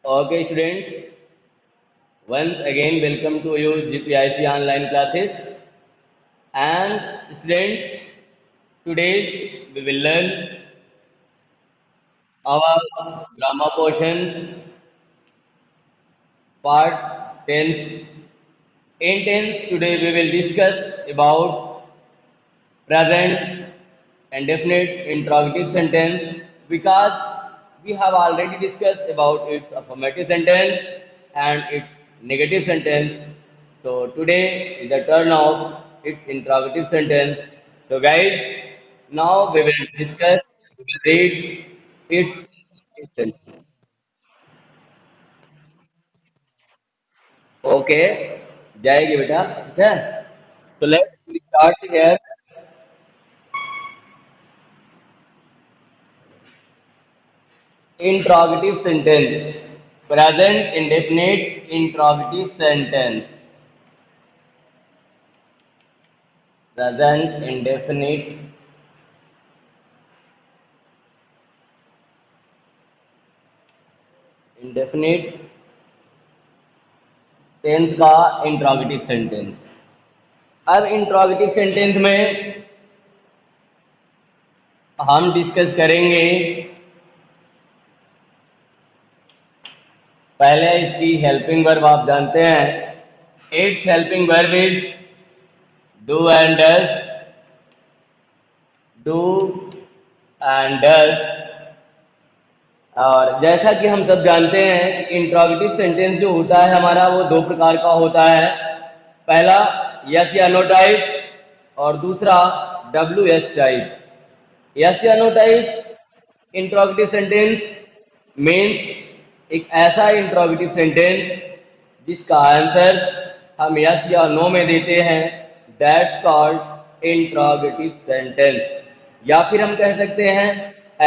Okay, students, once again, welcome to you GPIC online classes. And students, today we will learn our grammar portions, part 10. In 10, today we will discuss about present and definite interrogative sentence because we have already discussed about its affirmative sentence and its negative sentence. So today is the turn of its interrogative sentence. So guys, now we will discuss, we will read its sentence. Okay, जाएगी बेटा, ठीक है? So let's start here. Interrogative sentence. Present indefinite interrogative sentence. Present indefinite tense का interrogative sentence. अब interrogative sentence में हम discuss करेंगे पहले इसकी हेल्पिंग वर्ब। आप जानते हैं it's helping verb is do and does, do and does. और जैसा कि हम सब जानते हैं कि इंट्रोगेटिव सेंटेंस जो होता है हमारा वो दो प्रकार का होता है। पहला यस या नो टाइप और दूसरा डब्ल्यू एस टाइप। यस या no type interrogative sentence means एक ऐसा इंट्रोगेटिव सेंटेंस जिसका आंसर हम यस या नो में देते हैं, दैट्स कॉल्ड इंट्रोगेटिव सेंटेंस। या फिर हम कह सकते हैं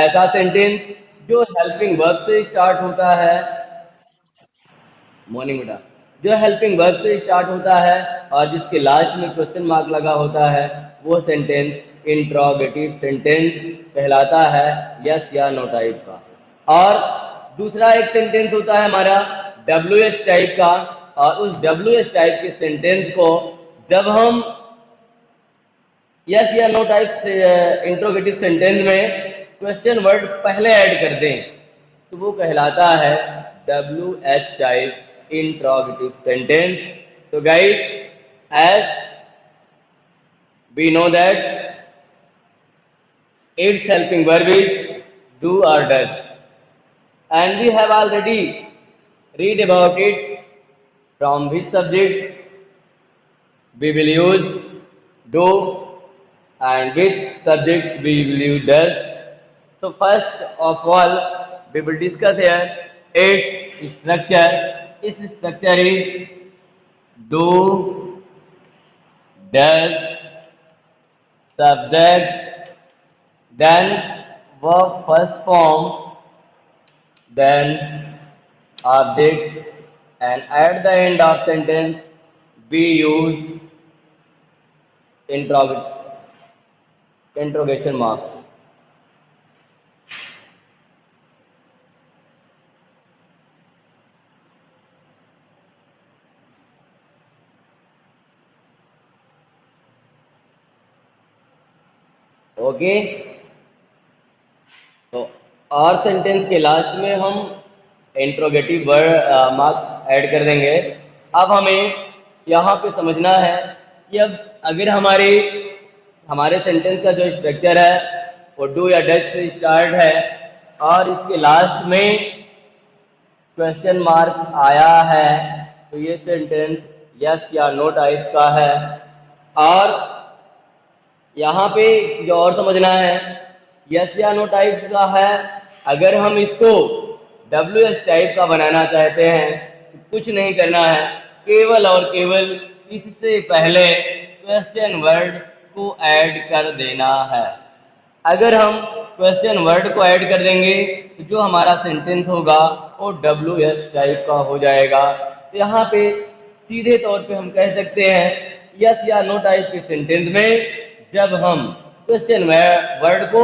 ऐसा सेंटेंस जो हेल्पिंग वर्ब से स्टार्ट होता है। मॉर्निंग बेटा, जो हेल्पिंग वर्ब से स्टार्ट होता है और जिसके लास्ट में क्वेश्चन मार्क लगा होता है वो सेंटेंस इंट्रोगेटिव सेंटेंस कहलाता है, यस या नो टाइप का। और दूसरा एक सेंटेंस होता है हमारा डब्ल्यू एच टाइप का, और उस डब्ल्यू एच टाइप के सेंटेंस को जब हम यस या नो टाइप से इंट्रोगेटिव सेंटेंस में क्वेश्चन वर्ड पहले ऐड कर दें तो वो कहलाता है W H type interrogative sentence. So guys, as we know that its helping verb is do or does, and we have already read about it from which subject we will use do and which subject we will use does. So first of all, we will discuss here its structure. Its structure is do, does, subject, then verb first form, then object, and at the end of sentence we use interrogation mark. Okay, तो और sentence के last में हम interrogative word marks add कर देंगे। अब हमें यहाँ पे समझना है कि अब अगर हमारे सेंटेंस का जो स्ट्रक्चर है वो डू या डज से स्टार्ट है और इसके लास्ट में क्वेश्चन मार्क आया है तो ये सेंटेंस यस या नो टाइप का है। और यहाँ पे जो और समझना है यस या नो टाइप का है, अगर हम इसको डब्ल्यू एस टाइप का बनाना चाहते हैं तो कुछ नहीं करना है, केवल और केवल इससे पहले क्वेश्चन वर्ड को ऐड कर देना है। अगर हम क्वेश्चन वर्ड को ऐड कर देंगे तो जो हमारा सेंटेंस होगा वो डब्ल्यू एस टाइप का हो जाएगा। तो यहाँ पे सीधे तौर पे हम कह सकते हैं यस या नो टाइप के सेंटेंस में जब हम क्वेश्चन वर्ड को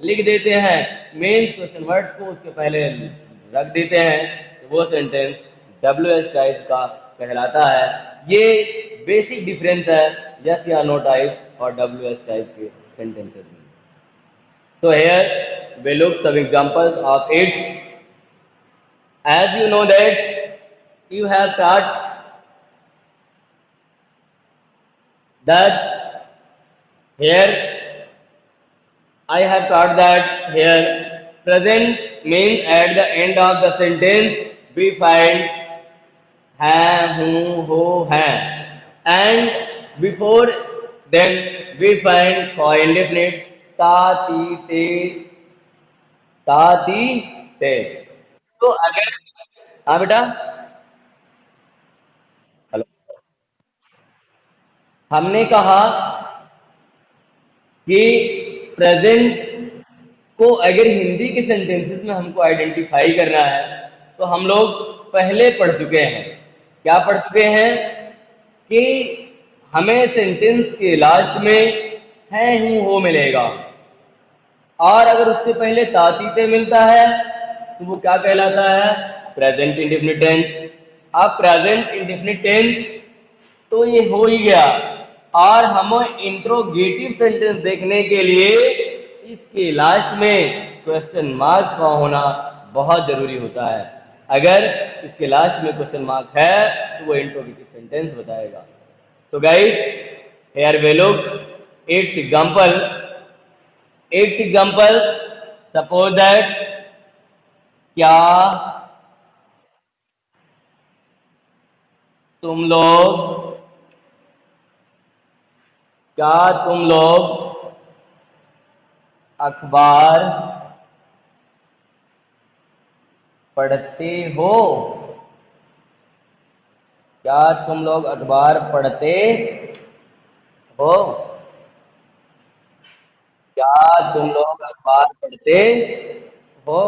लिख देते हैं, मेन क्वेश्चन वर्ड्स को उसके पहले रख देते हैं, वो सेंटेंस WH टाइप का कहलाता है। ये बेसिक डिफरेंस है यस या नो टाइप और WH टाइप के सेंटेंसेस में। So here we look some examples of it. As you know that you have taught that here I have taught that here present means at the end of the sentence we find है, हूँ, हो, हैं, and before them we find for indefinite ता, ती, ते, ता, ती, ते। तो अगर हाँ बेटा, हेलो, हमने कहा कि प्रेजेंट को अगर हिंदी के सेंटेंसेस में हमको आइडेंटिफाई करना है तो हम लोग पहले पढ़ चुके हैं। क्या पढ़ चुके हैं कि हमें सेंटेंस के लास्ट में है, हूँ, हो मिलेगा और अगर उससे पहले तातीते मिलता है तो वो क्या कहलाता है? Present indefinite tense. अब प्रेजेंट इंडेफिनिट टेंस तो ये हो ही गया और हमें इंट्रोगेटिव सेंटेंस देखने के लिए इसके लास्ट में क्वेश्चन मार्क का होना बहुत जरूरी होता है। अगर इसके लास्ट में क्वेश्चन मार्क है तो वो इंट्रोगेटिव सेंटेंस बताएगा। तो guys here we look eighth example. Eighth example, suppose that क्या तुम लोग अखबार पढ़ते हो? क्या तुम लोग अखबार पढ़ते हो? क्या तुम लोग अखबार पढ़ते हो?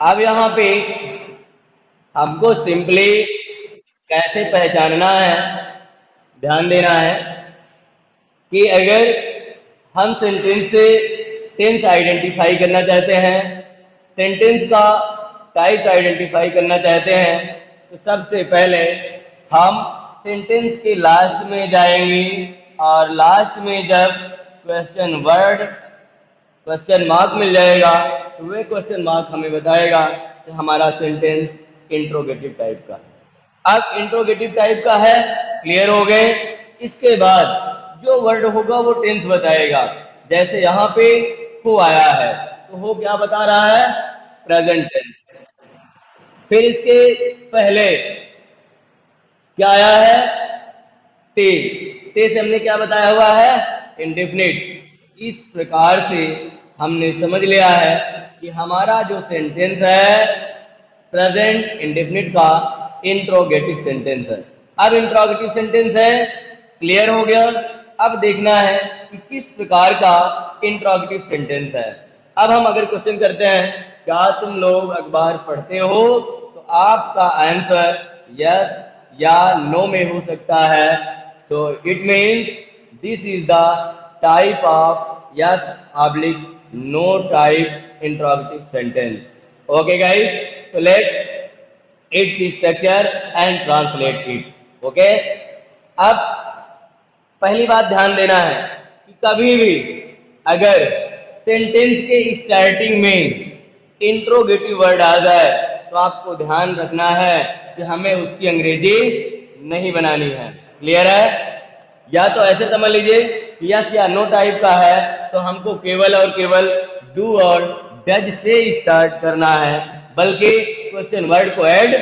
अब यहाँ पे हमको सिंपली कैसे पहचानना है, ध्यान देना है कि अगर हम सेंटेंस से टेंस आइडेंटिफाई करना चाहते हैं, सेंटेंस का टाइप आइडेंटिफाई करना चाहते हैं, तो सबसे पहले हम सेंटेंस के लास्ट में जाएंगे और लास्ट में जब क्वेश्चन वर्ड क्वेश्चन मार्क मिल जाएगा तो वे क्वेश्चन मार्क हमें बताएगा कि हमारा सेंटेंस इंट्रोगेटिव टाइप का है। अब इंट्रोगेटिव टाइप का है, क्लियर हो गए। इसके बाद जो वर्ड होगा वो टेंस बताएगा। जैसे यहाँ पे हो आया है तो हो क्या बता रहा है? Present tense. फिर इसके पहले क्या आया है? ते। ते से हमने क्या बताया हुआ है? इंडेफिनिट। इस प्रकार से हमने समझ लिया है कि हमारा जो सेंटेंस है प्रेजेंट इंडेफिनिट का इंट्रोगेटिव सेंटेंस है। अब इंट्रोगेटिव सेंटेंस है, क्लियर हो गया। अब देखना है कि किस प्रकार का इंट्रोगेटिव सेंटेंस है। अब हम अगर क्वेश्चन करते हैं क्या तुम लोग अखबार पढ़ते हो, तो आपका आंसर यस या नो में हो सकता है। So it means this is the type of yes oblique no type interrogative sentence. Okay guys, so let's eat the structure and translate it. Okay, अब पहली बात ध्यान देना है कि कभी भी अगर सेंटेंस के स्टार्टिंग में इंट्रोगेटिव वर्ड आ जाए तो आपको ध्यान रखना है कि हमें उसकी अंग्रेजी नहीं बनानी है। क्लियर है? या तो ऐसे समझ लीजिए यस या नो टाइप का है तो हमको केवल और केवल डू और डज से स्टार्ट करना है, बल्कि क्वेश्चन वर्ड को ऐड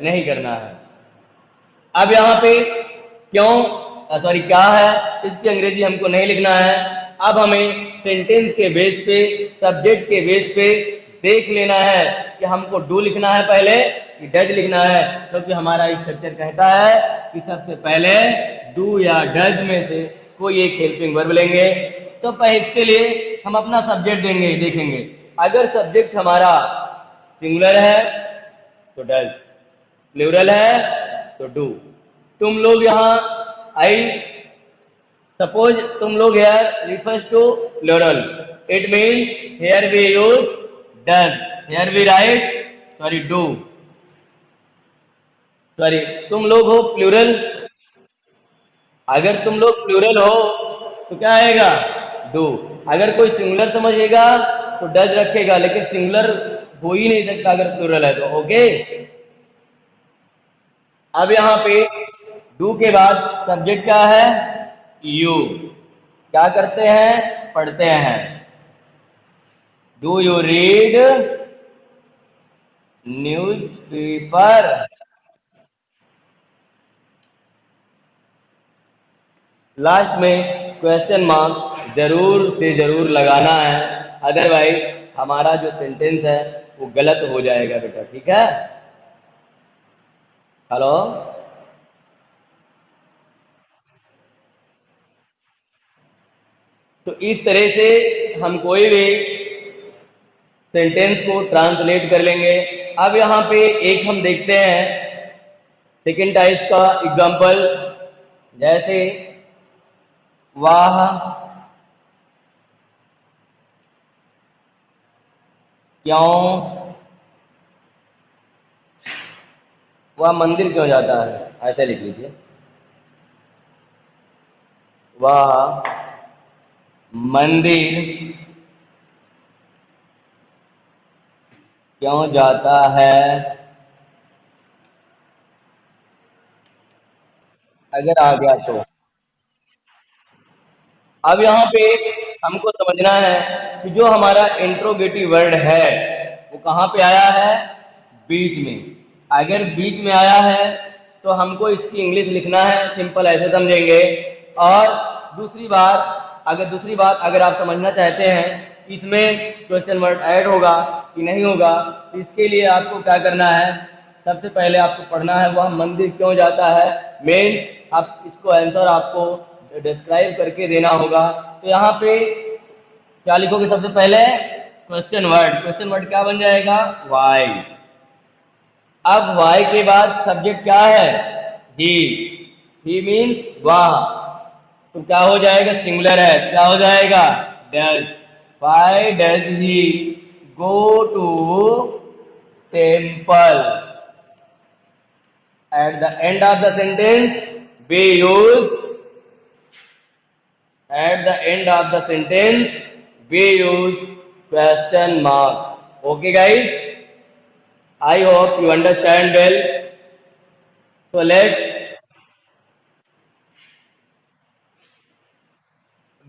नहीं करना है। अब यहाँ पे क्या है इसकी अंग्रेजी हमको नहीं लिखना है। अब हमें सेंटेंस के बेस पे, सब्जेक्ट के बेस पे देख लेना है कि हमको डू लिखना है पहले कि डज लिखना है, क्योंकि हमारा स्ट्रक्चर कहता है कि सबसे पहले डू या डज में से कोई एक हेल्पिंग वर्ब लेंगे। तो पहले इसके लिए हम अपना सब्जेक्ट देंगे, देखेंगे। अगर सब्जेक्ट हमारा सिंगुलर है तो डज, प्लूरल है तो डू। तुम लोग यहाँ आई सपोज तुम लोग here refers to plural, it means here we use does, here we write do, तुम लोग हो प्लूरल, अगर तुम लोग प्लूरल हो तो क्या आएगा डू। अगर कोई सिंगुलर समझेगा तो डज रखेगा, लेकिन सिंगुलर हो ही नहीं सकता अगर प्लूरल है तो। ओके, अब यहाँ पे डू के बाद सब्जेक्ट क्या है यू, क्या करते हैं पढ़ते हैं। Do you read newspaper, last में क्वेश्चन मार्क जरूर से जरूर लगाना है, अदरवाइज हमारा जो सेंटेंस है वो गलत हो जाएगा बेटा, ठीक है। हेलो, तो इस तरह से हम कोई भी सेंटेंस को ट्रांसलेट कर लेंगे। अब यहाँ पे एक हम देखते हैं सेकेंड टाइप का एग्जाम्पल, जैसे वाह क्यों, वह मंदिर क्यों जाता है, ऐसा लिख लीजिए। वह मंदिर क्यों जाता है, अगर आ गया तो। अब यहाँ पे हमको समझना है कि जो हमारा इंट्रोगेटिव वर्ड है वो कहाँ पे आया है, बीच में। अगर बीच में आया है तो हमको इसकी इंग्लिश लिखना है, सिंपल ऐसे समझेंगे। और दूसरी बात अगर आप समझना चाहते हैं इसमें क्वेश्चन वर्ड ऐड होगा कि नहीं होगा, तो इसके लिए आपको क्या करना है, सबसे पहले आपको पढ़ना है वह मंदिर क्यों जाता है, मेन आप इसको आंसर आपको डिस्क्राइब करके देना होगा। तो यहाँ पे क्या लिखोगे, सबसे पहले क्वेश्चन वर्ड क्या बन जाएगा वाई। अब वाई के बाद सब्जेक्ट क्या है ही मीन्स वाह, तो क्या हो जाएगा सिंगुलर है, क्या हो जाएगा does. Why does he go to temple. At the end of the sentence we use at the end of the sentence we use question mark. Okay guys, I hope you understand well. So let's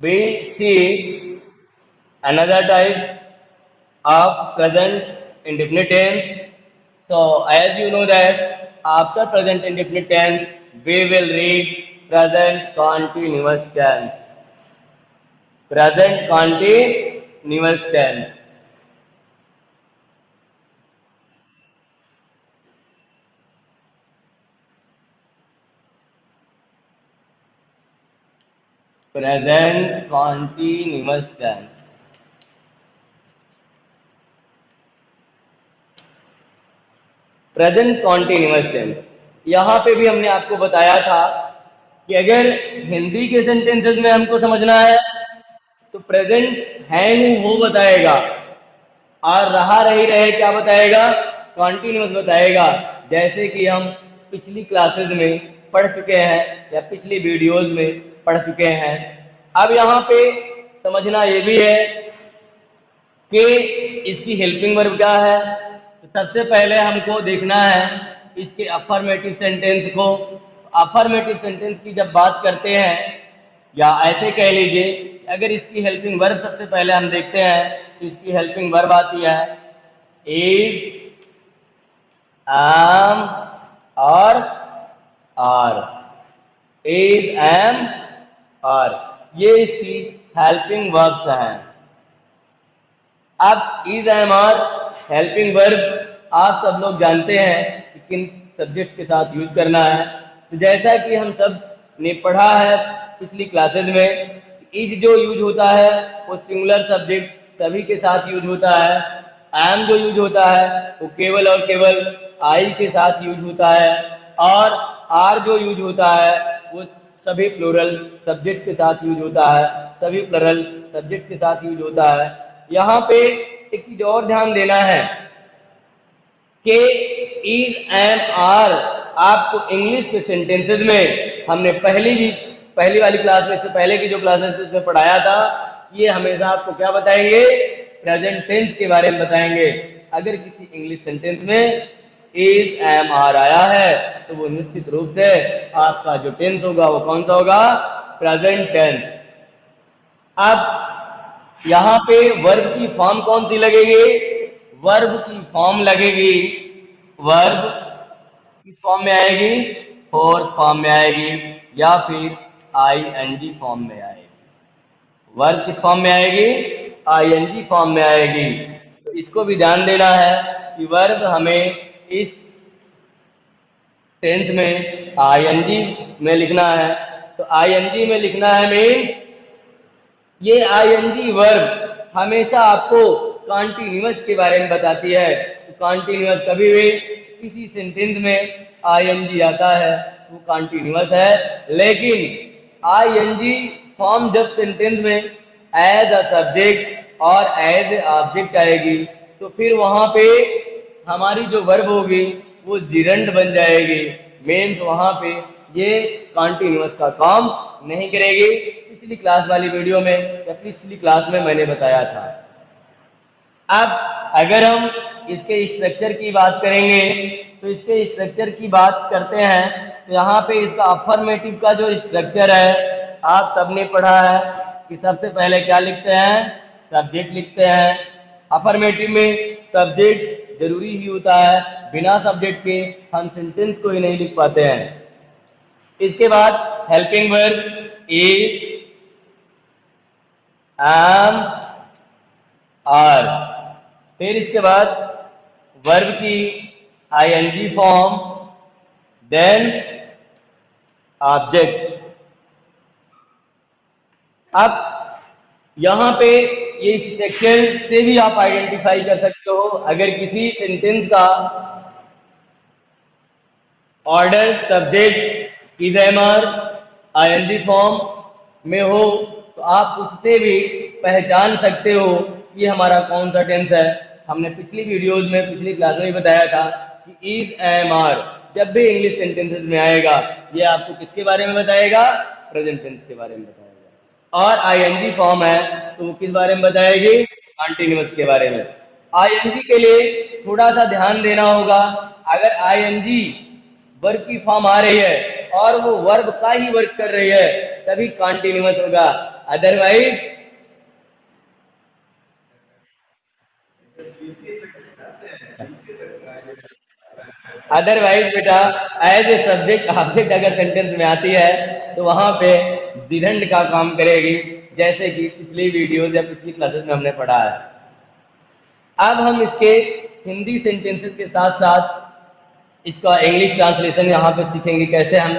we see another type of present indefinite tense. So as you know that after present indefinite tense we will read present continuous tense. Present continuous tense. Present continuous tense. Present continuous tense, यहाँ पे भी हमने आपको बताया था कि अगर हिंदी के सेंटेंसेस में हमको समझना है तो प्रेजेंट है नहीं हो बताएगा, और रहा रही रहे क्या बताएगा, कॉन्टिन्यूअस बताएगा। जैसे कि हम पिछली क्लासेस में पढ़ चुके हैं या पिछली वीडियोस में पढ़ चुके हैं। अब यहाँ पे समझना ये भी है कि इसकी हेल्पिंग वर्ब क्या है। तो सबसे पहले हमको देखना है इसके अफर्मेटिव सेंटेंस को। अफर्मेटिव सेंटेंस की जब बात करते हैं, या ऐसे कह लीजिए अगर इसकी हेल्पिंग वर्ब सबसे पहले हम देखते हैं तो इसकी हेल्पिंग वर्ब आती है इज, एम और आर। इज, एम, आर, ये इसकी हेल्पिंग वर्ब्स हैं। अब is, am, are helping verb आप सब लोग जानते हैं कि किन सब्जेक्ट के साथ यूज करना है। तो जैसा कि हम सब ने पढ़ा है पिछली क्लासेस में, इज जो यूज होता है वो सिंगुलर सब्जेक्ट सभी के साथ यूज होता है। एम जो यूज होता है वो केवल और केवल आई के साथ यूज होता है, और आर जो यूज होता है वो सभी प्लूरल सब्जेक्ट के साथ यूज होता है, सभी प्लूरल सब्जेक्ट के साथ यूज होता है। यहाँ पे एक चीज और ध्यान देना है कि इज, एम, आर आपको इंग्लिश के सेंटेंसेस में हमने पहली वाली क्लास में से पहले की जो क्लासेस में पढ़ाया था, ये हमेशा आपको क्या बताएंगे, प्रेजेंट टेंस के बारे में बताएंगे। अगर किसी इंग्लिश सेंटेंस में इज, एम, आर आया है तो वो निश्चित रूप से आपका जो टेंस होगा वो कौन सा होगा, प्रेजेंट टेंस। अब यहाँ पे वर्ब की फॉर्म कौन सी लगेगी, वर्ब की फॉर्म लगेगी, वर्ब किस फॉर्म में आएगी, फोर्थ फॉर्म में आएगी या फिर आईएनजी फॉर्म में आएगी। वर्ब किस फॉर्म में आएगी, आईएनजी फॉर्म में आएगी। तो इसको भी ध्यान देना है कि वर्ब हमें इस टेंस में आईएनजी में लिखना है। तो आईएनजी में लिखना है मीन ये आईएनजी वर्ब हमेशा आपको कॉन्टिन्यूअस के बारे में बताती है। तो कॉन्टिन्यूअस कभी भी किसी सेंटेंस में आईएनजी आता है वो कॉन्टिन्यूअस है, लेकिन आईएनजी फॉर्म जब सेंटेंस में एज अ सब्जेक्ट और एज ए ऑब्जेक्ट आएगी तो फिर वहां पे हमारी जो वर्ब होगी वो जिरंड बन जाएगी। मीन्स वहां पे ये कॉन्टिन्यूअस का काम नहीं करेगी। पिछली क्लास वाली वीडियो में या पिछली क्लास में मैंने बताया था। अब अगर हम इसके स्ट्रक्चर की बात करेंगे तो इसके स्ट्रक्चर की बात करते हैं तो यहाँ पे इसका अफर्मेटिव का जो स्ट्रक्चर है आप सबने पढ़ा है कि सबसे पहले क्या लिखते हैं, सब्जेक्ट लिखते हैं। अफर्मेटिव में सब्जेक्ट जरूरी ही होता है, बिना सब्जेक्ट के हम सेंटेंस को ही नहीं लिख पाते हैं। इसके बाद helping verb is, am, are. फिर इसके बाद वर्ब की आईएनजी फॉर्म, देन ऑब्जेक्ट। अब यहां पे ये स्ट्रक्चर से भी आप आइडेंटिफाई कर सकते हो अगर किसी सेंटेंस का order subject is, am, are I N G form में हो तो आप उससे भी पहचान सकते हो कि हमारा कौन सा टेंस है। हमने पिछली वीडियोज में पिछली क्लास में भी बताया था कि इज, एम, आर जब भी इंग्लिश सेंटेंसेस में आएगा ये आपको किसके बारे में बताएगा, प्रेजेंट टेंस के बारे में बताएगा। और आईएनजी फॉर्म है तो वो किस बारे में बताएगी, कॉन्टिन्यूअस के बारे में। आईएनजी के लिए थोड़ा सा ध्यान देना होगा। अगर आईएनजी वर्ब की फॉर्म आ रही है और वो वर्ब का ही वर्क कर रही है तभी कॉन्टिन्यूअस होगा, अदरवाइज बेटा एज ए सब्जेक्ट ऑब्जेक्ट अगर सेंटेंस में आती है तो वहां पे डिडंड का काम करेगी, जैसे कि पिछली वीडियोज या पिछली क्लासेस में हमने पढ़ा है। अब हम इसके हिंदी सेंटेंसेस के साथ साथ इसका इंग्लिश ट्रांसलेशन यहाँ पे सीखेंगे, कैसे हम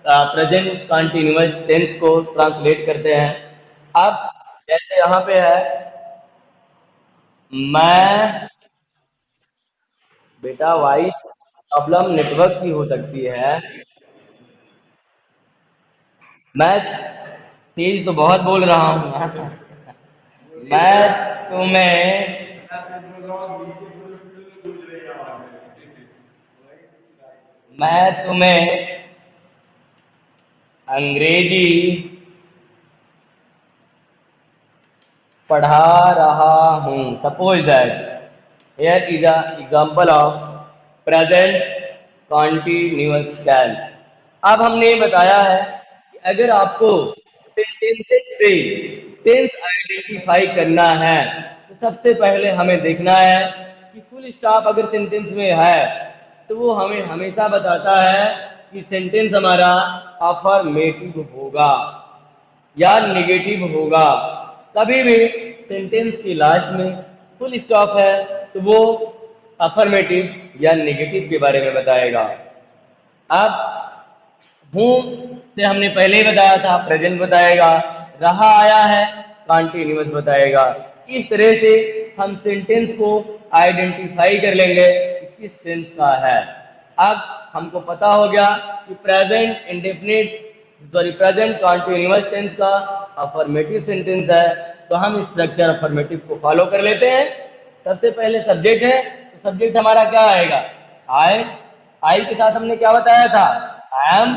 प्रेजेंट कॉन्टिन्यूअस टेंस को ट्रांसलेट करते हैं। अब जैसे यहाँ पे है मैं, बेटा वॉइस प्रॉब्लम नेटवर्क की हो सकती है। मैं तेज तो बहुत बोल रहा हूँ। मैं तुम्हें मैं तुम्हें अंग्रेजी पढ़ा रहा हूँ। Suppose that here is a example of present continuous tense. अब हमने बताया है कि अगर आपको सेंटेंसेस से टेंस आइडेंटिफाई करना है तो सबसे पहले हमें देखना है कि फुल स्टॉप अगर सेंटेंस में है तो वो हमें हमेशा बताता है कि सेंटेंस हमारा अफर्मेटिव होगा या नेगेटिव होगा। कभी भी सेंटेंस की लास्ट में फुल स्टॉप है तो वो अफर्मेटिव या नेगेटिव के बारे में बताएगा। अब हूँ से हमने पहले ही बताया था प्रेजेंट बताएगा, रहा आया है कॉन्टिन्यूअस बताएगा। इस तरह से हम सेंटेंस को आइडेंटिफाई कर लेंगे कि किस टेंस का है। अब हमको पता हो गया कि present indefinite present continuous tense का अफर्मेटिव सेंटेंस है, तो हम स्ट्रक्चर अफर्मेटिव को फॉलो कर लेते हैं। सबसे पहले सब्जेक्ट है, तो सब्जेक्ट हमारा क्या आएगा? आई। आई के साथ हमने क्या बताया था? I am.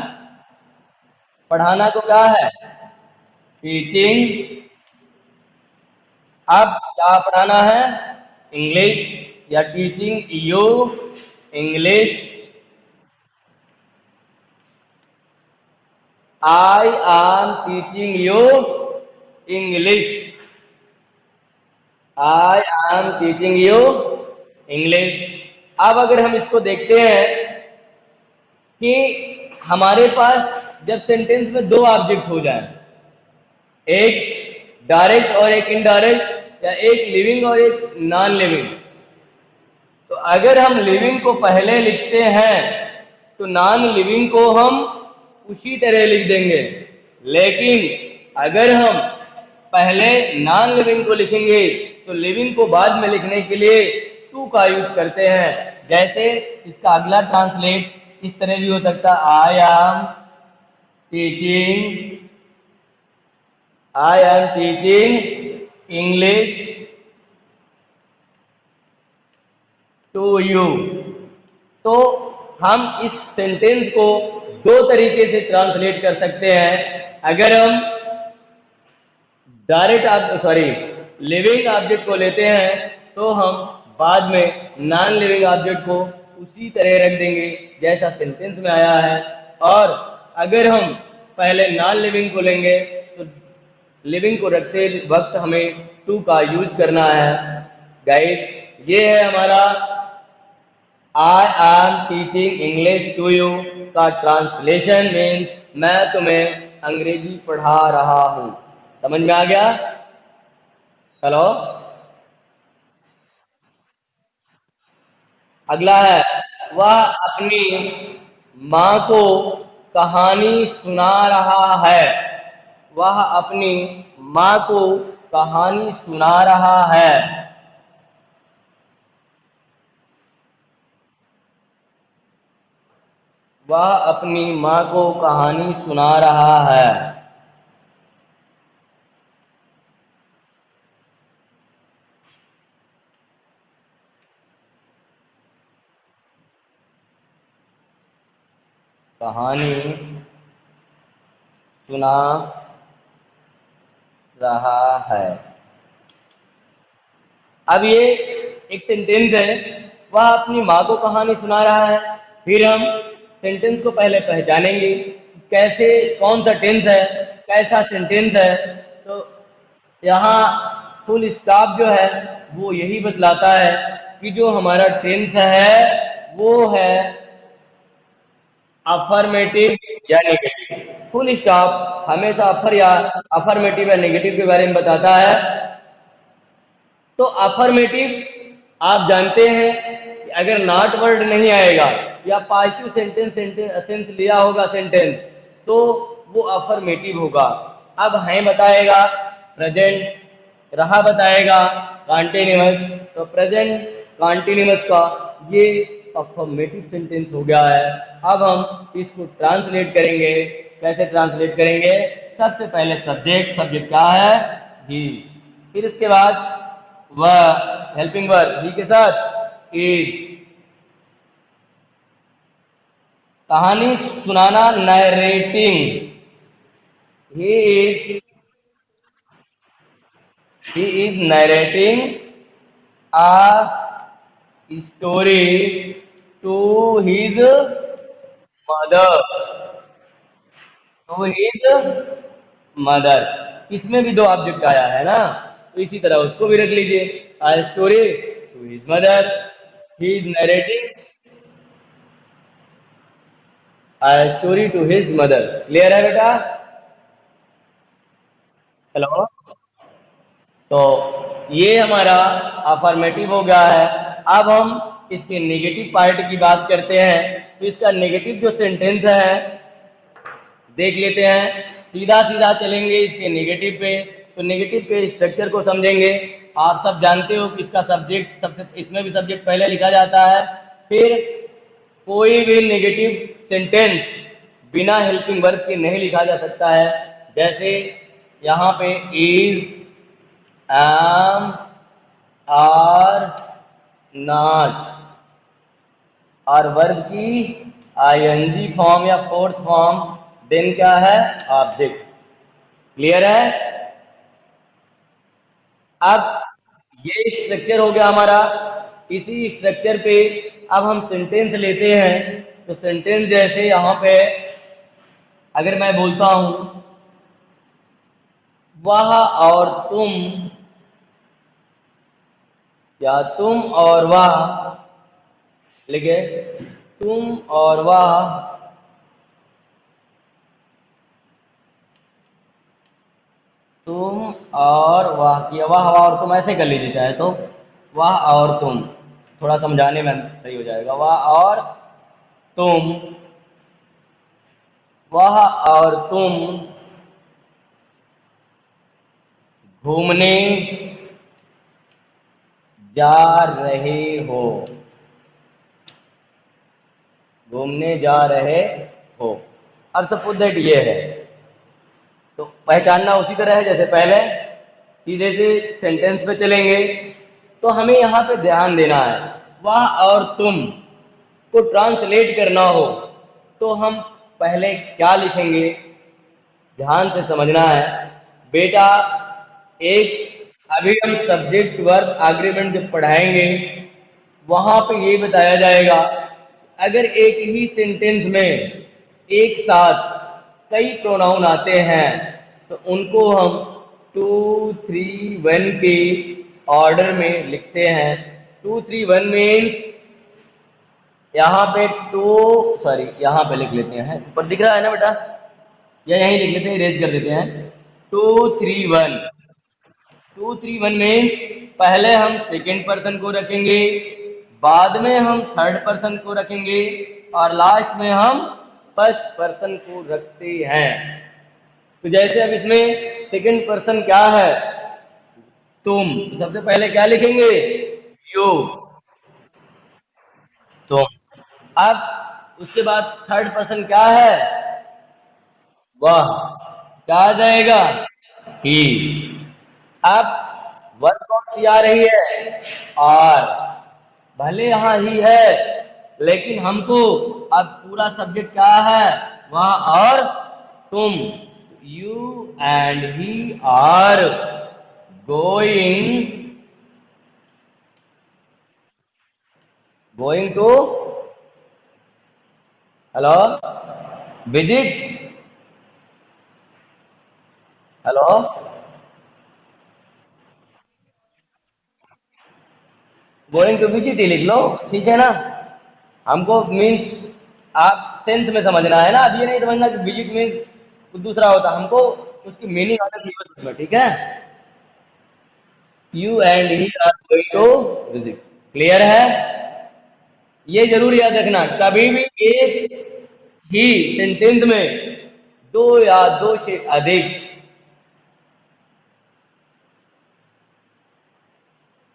पढ़ाना तो क्या है? टीचिंग। अब क्या पढ़ाना है? इंग्लिश या teaching you English. I am teaching you English. I am teaching you English. अब अगर हम इसको देखते हैं कि हमारे पास जब सेंटेंस में दो ऑब्जेक्ट हो जाए, एक डायरेक्ट और एक इनडायरेक्ट, या एक लिविंग और एक नॉन लिविंग, तो अगर हम लिविंग को पहले लिखते हैं तो नॉन लिविंग को हम उसी तरह लिख देंगे। लेकिन अगर हम पहले नॉन लिविंग को लिखेंगे तो लिविंग को बाद में लिखने के लिए टू का यूज करते हैं। जैसे इसका अगला ट्रांसलेट इस तरह भी हो सकता है, I am teaching English to you. तो हम इस सेंटेंस को दो तरीके से ट्रांसलेट कर सकते हैं। अगर हम लिविंग ऑब्जेक्ट को लेते हैं तो हम बाद में नॉन लिविंग ऑब्जेक्ट को उसी तरह रख देंगे जैसा सेंटेंस में आया है। और अगर हम पहले नॉन लिविंग को लेंगे तो लिविंग को रखते वक्त हमें टू का यूज करना है। गाइस, ये है हमारा I am teaching English to you का ट्रांसलेशन। मीन्स मैं तुम्हें अंग्रेजी पढ़ा रहा हूं। समझ में आ गया? हेलो। अगला है, वह अपनी माँ को कहानी सुना रहा है। वह अपनी माँ को कहानी सुना रहा है। वह अपनी माँ को कहानी सुना रहा है। कहानी सुना रहा है। अब ये एक सेंटेंस है, वह अपनी माँ को कहानी सुना रहा है। फिर हम सेंटेंस को पहले पहचानेंगे, कैसे, कौन सा टेंस है, कैसा सेंटेंस है। तो यहाँ फुल स्टॉप जो है वो यही बतलाता है कि जो हमारा टेंस है वो है अफर्मेटिव या नेगेटिव। फुल स्टॉप हमेशा अफर्मेटिव या नेगेटिव के बारे में बताता है। तो अफर्मेटिव आप जानते हैं कि अगर नॉट वर्ड नहीं आएगा या पॉजिटिव सेंटेंस लिया होगा सेंटेंस, तो वो अफर्मेटिव होगा। अब है बताएगा प्रेजेंट, रहा बताएगा कॉन्टिन्यूअस। तो प्रेजेंट कॉन्टिन्यूअस का ये अफर्मेटिव सेंटेंस हो गया है। अब हम इसको ट्रांसलेट करेंगे। कैसे ट्रांसलेट करेंगे? सबसे पहले सब्जेक्ट क्या है? ही। फिर इसके बाद वह हेल्पिंग वर्ब ही के साथ इज। कहानी सुनाना narrating, he is narrating a story to his mother, to his mother। इसमें भी दो ऑब्जेक्ट आया है ना, तो इसी तरह उसको भी रख लीजिए, a story to his mother, he is narrating a story to his mother। Clear है बेटा? हेलो। तो ये हमारा अफर्मेटिव हो गया है। अब हम इसके नेगेटिव पार्ट की बात करते हैं। तो इसका नेगेटिव जो सेंटेंस है देख लेते हैं। सीधा सीधा चलेंगे इसके नेगेटिव पे। तो नेगेटिव पे स्ट्रक्चर को समझेंगे। आप सब जानते हो कि इसका सब्जेक्ट सबसे, इसमें भी सब्जेक्ट पहले लिखा जाता है। फिर कोई भी नेगेटिव सेंटेंस बिना हेल्पिंग वर्ब के नहीं लिखा जा सकता है। जैसे यहाँ पे इज, एम, आर, नॉट, और वर्ब की आईएनजी फॉर्म या फोर्थ फॉर्म, देन क्या है, ऑब्जेक्ट। क्लियर है? अब ये स्ट्रक्चर हो गया हमारा। इसी स्ट्रक्चर पे अब हम सेंटेंस लेते हैं। तो सेंटेंस जैसे यहाँ पे अगर मैं बोलता हूं वह और तुम, या तुम और वह, लिखे तुम और वह, तुम और वह, या वह और तुम ऐसे कर लीजिए चाहे तो, वह और तुम, थोड़ा समझाने में सही हो जाएगा। वह और तुम, वह और तुम घूमने जा रहे हो, घूमने जा रहे हो। अब सपोज दैट ये है, तो पहचानना उसी तरह है जैसे पहले, सीधे से सेंटेंस पे चलेंगे। तो हमें यहाँ पे ध्यान देना है, वह और तुम को ट्रांसलेट करना हो तो हम पहले क्या लिखेंगे, ध्यान से समझना है बेटा। एक अभी हम सब्जेक्ट वर्ब एग्रीमेंट जब पढ़ाएंगे वहां पे ये बताया जाएगा, अगर एक ही सेंटेंस में एक साथ कई प्रोनाउन आते हैं तो उनको हम 2 3 1 के ऑर्डर में लिखते हैं। 2 3 1 मीन्स यहाँ पे यहाँ पे लिख लेते हैं, ऊपर दिख रहा है ना बेटा, या यहीं लिख लेते हैं, इरेज कर देते हैं। 2 3 1, 2 3 1 में पहले हम सेकेंड पर्सन को रखेंगे, बाद में हम थर्ड पर्सन को रखेंगे, और लास्ट में हम फर्स्ट पर्सन को रखते हैं। तो जैसे अब इसमें सेकेंड पर्सन क्या है, तुम, सबसे पहले क्या लिखेंगे, यू, तुम। अब उसके बाद थर्ड पर्सन क्या है, वह, क्या आ जाएगा, ही। अब वर्ब कौन सी आ रही है, आर। भले यहाँ ही है लेकिन हमको अब पूरा सब्जेक्ट क्या है, वह और तुम, you and he are going, going to, hello, visit, hello, going to visit ही लिख लो, ठीक है ना। हमको मीन्स आप सेंस में समझना है ना, अब ये नहीं समझना कि विजिट मीन्स कुछ दूसरा होता, हमको उसकी मीनिंग आना चाहिए उसमें, ठीक है। You and he are going to visit, clear है। ये जरूर याद रखना, कभी भी एक ही सेंटेंस में दो या दो से अधिक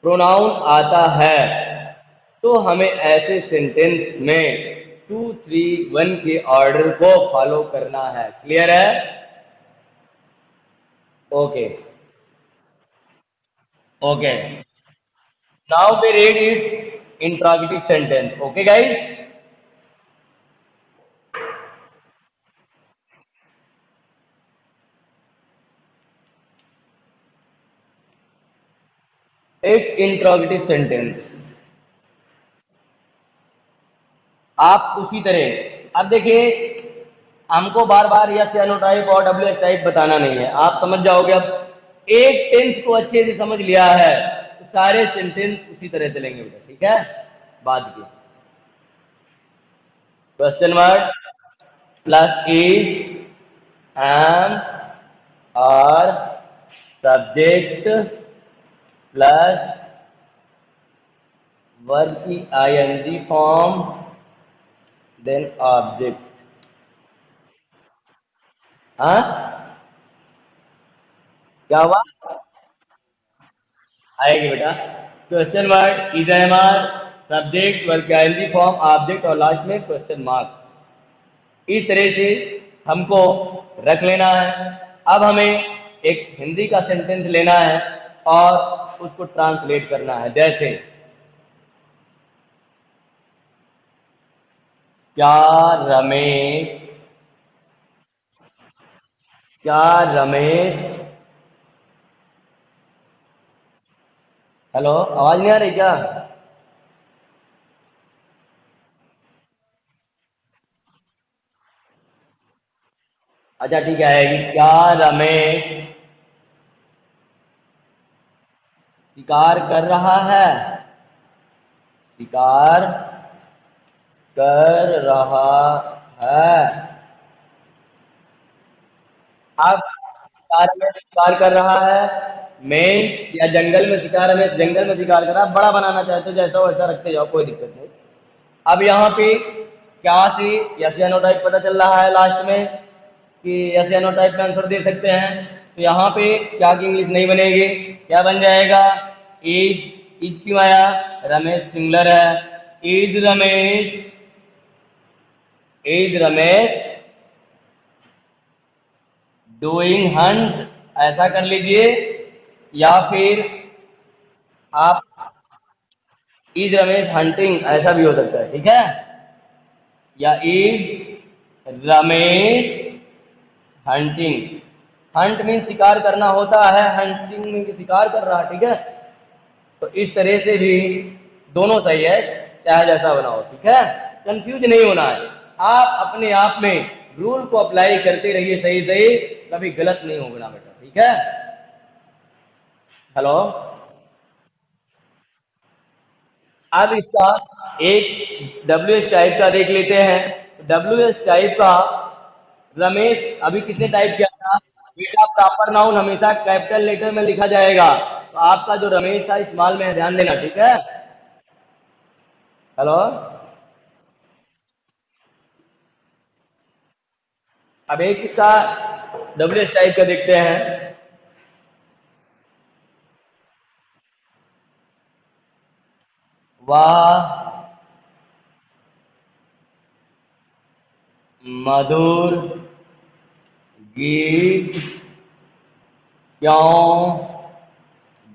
प्रोनाउन आता है तो हमें ऐसे सेंटेंस में 2 3 1 के ऑर्डर को फॉलो करना है, क्लियर है। Okay, okay, now we read it's interrogative sentence. Okay guys, it's interrogative sentence. आप उसी तरह, अब देखिए हमको बार बार यस या नो टाइप और डब्ल्यू एस टाइप बताना नहीं है, आप समझ जाओगे। अब एक टेंस को अच्छे से समझ लिया है तो सारे सेंटेंस उसी तरह चलेंगे बेटा, ठीक है। बाद की question word plus is, am, और सब्जेक्ट प्लस वर्ब की आईएनजी फॉर्म, देन ऑब्जेक्ट। हाँ, क्या हुआ, आएगी बेटा। Question word is am are, subject verb का ing फॉर्म, ऑब्जेक्ट और लास्ट में क्वेश्चन मार्क। इस तरह से हमको रख लेना है। अब हमें एक हिंदी का सेंटेंस लेना है और उसको ट्रांसलेट करना है। जैसे क्या रमेश क्या रमेश हेलो, आवाज नहीं आ रही क्या? अच्छा ठीक है, आएगी। क्या रमेश शिकार कर रहा है? शिकार कर रहा है। अब शिकार में शिकार कर रहा है, मैं या जंगल में शिकार है, मैं जंगल में शिकार कर रहा है। बड़ा बनाना चाहते हो जैसा वैसा रखते जाओ, कोई दिक्कत नहीं। अब यहाँ पे क्या से यस या नो टाइप पता चल रहा है लास्ट में कि यस या नो टाइप में आंसर दे सकते हैं। तो यहाँ पे क्या की इंग्लिश नहीं बनेगी, क्या बन जाएगा? इज। इज क्यों आया? रमेश सिंगुलर है। Is Ramesh, is Ramesh doing Hunt, ऐसा कर लीजिए। या फिर आप इज रमेश हंटिंग, ऐसा भी हो सकता है, ठीक है। या is Ramesh hunting. Hunt mean शिकार करना होता है, हंटिंग मीन शिकार कर रहा है, ठीक है। तो इस तरह से भी दोनों सही है, चाहे जैसा बनाओ, ठीक है। कंफ्यूज नहीं होना है, आप अपने आप में रूल को अप्लाई करते रहिए सही सही, कभी गलत नहीं होगा बेटा, ठीक है। हेलो। अब इसका एक डब्ल्यू एस टाइप का देख लेते हैं। डब्ल्यू एस टाइप का रमेश अभी किसने टाइप किया था? बेटा प्रॉपर नाउन हमेशा कैपिटल लेटर में लिखा जाएगा, तो आपका जो रमेश था स्मॉल में है, ध्यान देना, ठीक है। हेलो। अब एक इसका डब्ल्यू एस टाइप का देखते हैं। वाह मधुर गीत क्यों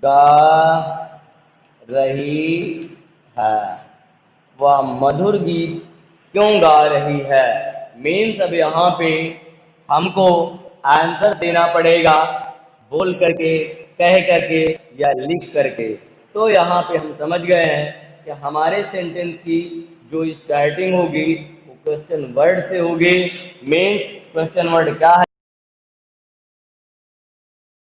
गा रही है? वह मधुर गीत क्यों गा रही है? मीन्स अब यहाँ पे हमको आंसर देना पड़ेगा, बोल करके, कह करके या लिख करके। तो यहाँ पे हम समझ गए हैं कि हमारे सेंटेंस की जो स्टार्टिंग होगी वो क्वेश्चन वर्ड से होगी। मीन्स क्वेश्चन वर्ड क्या है?